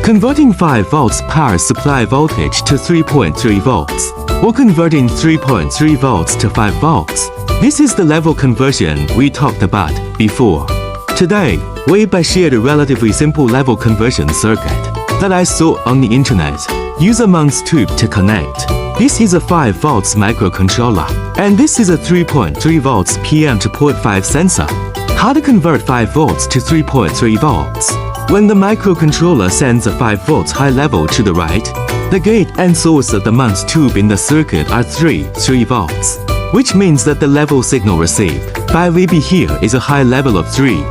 Converting 5 volts power supply voltage to 3.3 volts, or converting 3.3 volts to 5 volts. This is the level conversion we talked about before. Today, we shared a relatively simple level conversion circuit that I saw on the internet. Use a MEMS tube to connect. This is a 5 volts microcontroller, and this is a 3.3 volts PM to port 5 sensor. How to convert 5 volts to 3.3 volts? When the microcontroller sends a 5 volts high level to the right, the gate and source of the MEMS tube in the circuit are 3 volts, which means that the level signal received by VB here is a high level of 3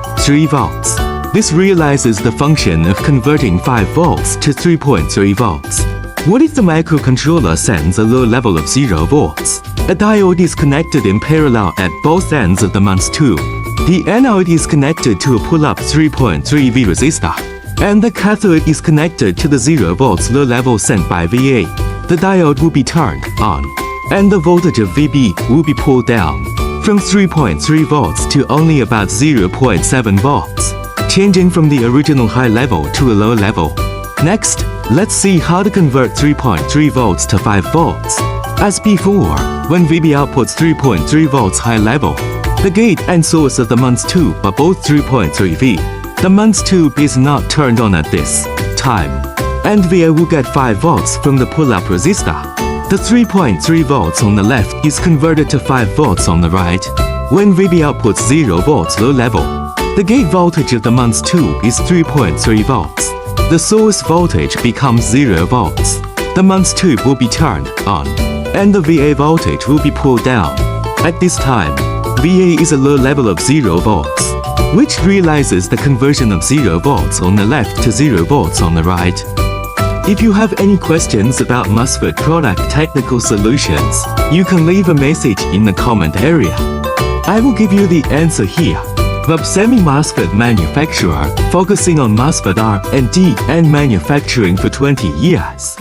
volts. This realizes the function of converting 5 volts to 3.3 volts. What if the microcontroller sends a low level of 0 volts? A diode is connected in parallel at both ends of the MEMS tube. The anode is connected to a pull-up 3.3V resistor, and the cathode is connected to the 0 volts low level sent by VA. The diode will be turned on, and the voltage of VB will be pulled down from 3.3 volts to only about 0.7 volts, changing from the original high level to a low level. Next, let's see how to convert 3.3 volts to 5 volts. As before, when VB outputs 3.3 volts high level, the gate and source of the MEMS tube are both 3.3V. The MEMS tube is not turned on at this time, and VA will get 5 volts from the pull-up resistor. The 3.3 volts on the left is converted to 5 volts on the right. When VB outputs 0 volts low level, the gate voltage of the MEMS tube is 3.3 volts. The source voltage becomes 0 volts. The MEMS tube will be turned on, and the VA voltage will be pulled down. At this time, VA is a low level of 0 volts, which realizes the conversion of 0 volts on the left to 0 volts on the right. If you have any questions about MOSFET product technical solutions, you can leave a message in the comment area. I will give you the answer here. VBsemi-MOSFET manufacturer focusing on MOSFET R&D and manufacturing for 20 years.